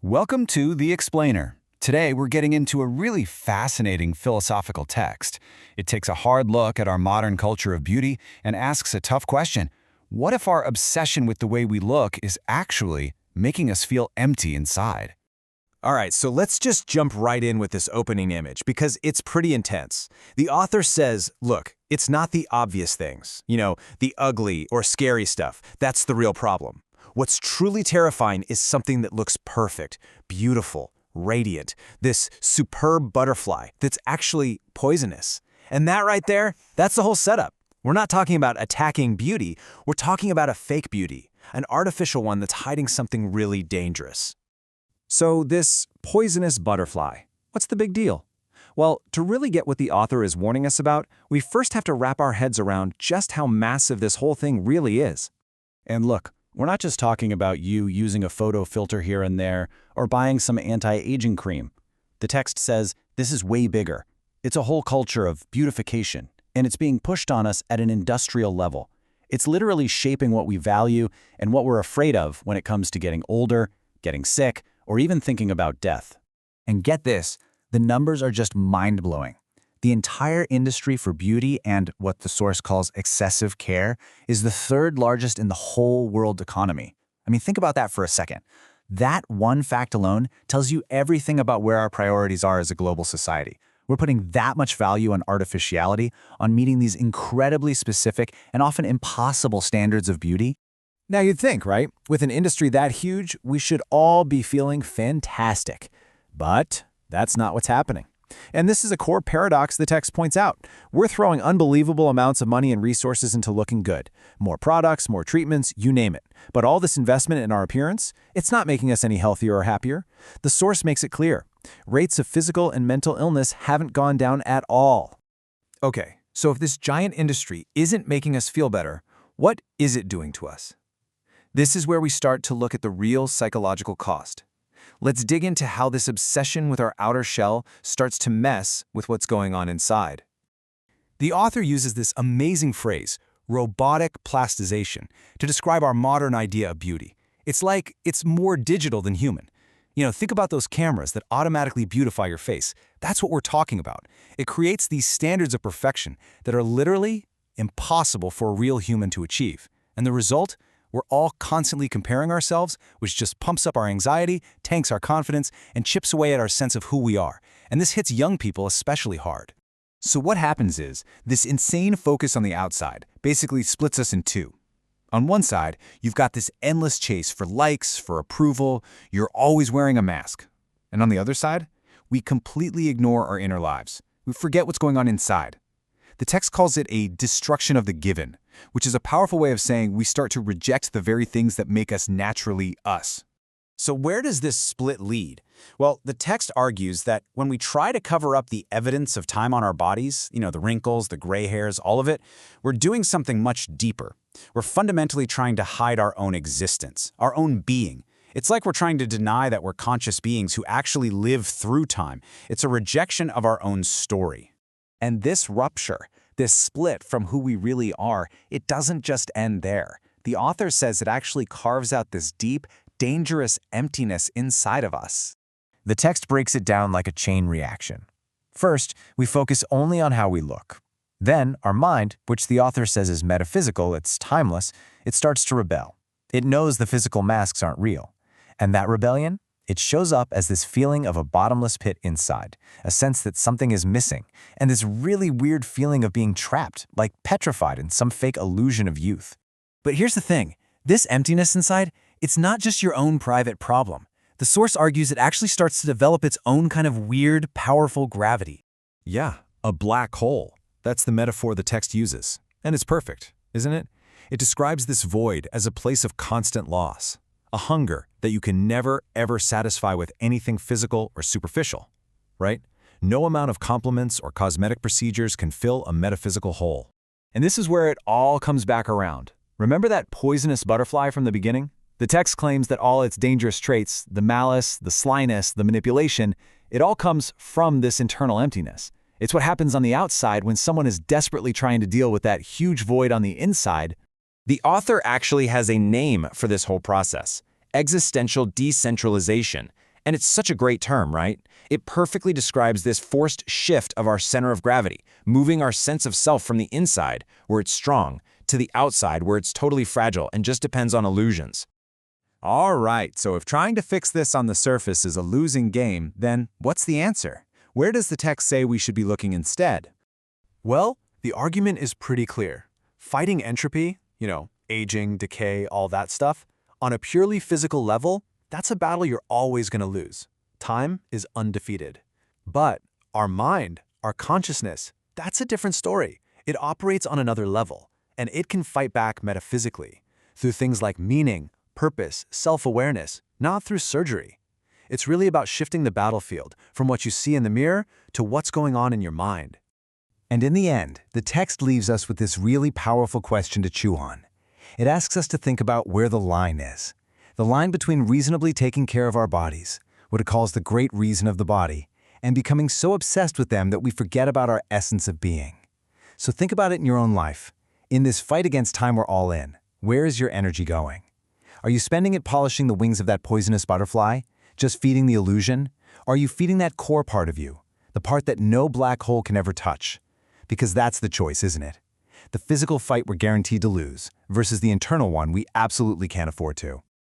Welcome to The Explainer. Today we're getting into a really fascinating philosophical text. It takes a hard look at our modern culture of beauty and asks a tough question. What if our obsession with the way we look is actually making us feel empty inside? All right, so let's just jump right in with this opening image because it's pretty intense. The author says, look, it's not the obvious things, the ugly or scary stuff. That's the real problem. What's truly terrifying is something that looks perfect, beautiful, radiant, this superb butterfly that's actually poisonous. And that right there, that's the whole setup. We're not talking about attacking beauty, we're talking about a fake beauty, an artificial one that's hiding something really dangerous. So this poisonous butterfly, what's the big deal? Well, to really get what the author is warning us about, we first have to wrap our heads around just how massive this whole thing really is. And look, we're not just talking about you using a photo filter here and there or buying some anti-aging cream. The text says this is way bigger. It's a whole culture of beautification, and it's being pushed on us at an industrial level. It's literally shaping what we value and what we're afraid of when it comes to getting older, getting sick, or even thinking about death. And get this, the numbers are just mind-blowing. The entire industry for beauty and what the source calls excessive care is the third largest in the whole world economy. I mean, think about that for a second. That one fact alone tells you everything about where our priorities are as a global society. We're putting that much value on artificiality, on meeting these incredibly specific and often impossible standards of beauty. Now you'd think, right? With an industry that huge, we should all be feeling fantastic. But that's not what's happening. And this is a core paradox the text points out. We're throwing unbelievable amounts of money and resources into looking good. More products, more treatments, you name it. But all this investment in our appearance, it's not making us any healthier or happier. The source makes it clear. Rates of physical and mental illness haven't gone down at all. Okay, so if this giant industry isn't making us feel better, what is it doing to us? This is where we start to look at the real psychological cost. Let's dig into how this obsession with our outer shell starts to mess with what's going on inside. The author uses this amazing phrase, robotic plasticization, to describe our modern idea of beauty. It's like it's more digital than human. Think about those cameras that automatically beautify your face. That's what we're talking about. It creates these standards of perfection that are literally impossible for a real human to achieve. And the result? We're all constantly comparing ourselves, which just pumps up our anxiety, tanks our confidence, and chips away at our sense of who we are. And this hits young people especially hard. So what happens is, this insane focus on the outside basically splits us in two. On one side, you've got this endless chase for likes, for approval, you're always wearing a mask. And on the other side, we completely ignore our inner lives. We forget what's going on inside. The text calls it a destruction of the given, which is a powerful way of saying we start to reject the very things that make us naturally us. So where does this split lead? Well, the text argues that when we try to cover up the evidence of time on our bodies, the wrinkles, the gray hairs, all of it, we're doing something much deeper. We're fundamentally trying to hide our own existence, our own being. It's like we're trying to deny that we're conscious beings who actually live through time. It's a rejection of our own story. And this rupture, this split from who we really are, it doesn't just end there. The author says it actually carves out this deep, dangerous emptiness inside of us. The text breaks it down like a chain reaction. First, we focus only on how we look. Then, our mind, which the author says is metaphysical, it's timeless, it starts to rebel. It knows the physical masks aren't real. And that rebellion? It shows up as this feeling of a bottomless pit inside, a sense that something is missing, and this really weird feeling of being trapped, like petrified in some fake illusion of youth. But here's the thing, this emptiness inside, it's not just your own private problem. The source argues it actually starts to develop its own kind of weird, powerful gravity. Yeah, a black hole. That's the metaphor the text uses. And it's perfect, isn't it? It describes this void as a place of constant loss. A hunger that you can never, ever satisfy with anything physical or superficial, right? No amount of compliments or cosmetic procedures can fill a metaphysical hole. And this is where it all comes back around. Remember that poisonous butterfly from the beginning? The text claims that all its dangerous traits, the malice, the slyness, the manipulation, it all comes from this internal emptiness. It's what happens on the outside when someone is desperately trying to deal with that huge void on the inside. The author actually has a name for this whole process, existential decentralization, And it's such a great term, right? It perfectly describes this forced shift of our center of gravity, moving our sense of self from the inside, where it's strong, to the outside, where it's totally fragile and just depends on illusions. All right, so if trying to fix this on the surface is a losing game, then what's the answer? Where does the text say we should be looking instead? Well, the argument is pretty clear. Fighting entropy, aging, decay, all that stuff, on a purely physical level, that's a battle you're always going to lose. Time is undefeated. But our mind, our consciousness, that's a different story. It operates on another level, and it can fight back metaphysically, through things like meaning, purpose, self-awareness, not through surgery. It's really about shifting the battlefield from what you see in the mirror to what's going on in your mind. And in the end, the text leaves us with this really powerful question to chew on. It asks us to think about where the line is. The line between reasonably taking care of our bodies, what it calls the great reason of the body, and becoming so obsessed with them that we forget about our essence of being. So think about it in your own life. In this fight against time we're all in, where is your energy going? Are you spending it polishing the wings of that poisonous butterfly? Just feeding the illusion? Or are you feeding that core part of you, the part that no black hole can ever touch? Because that's the choice, isn't it? The physical fight we're guaranteed to lose versus the internal one we absolutely can't afford to.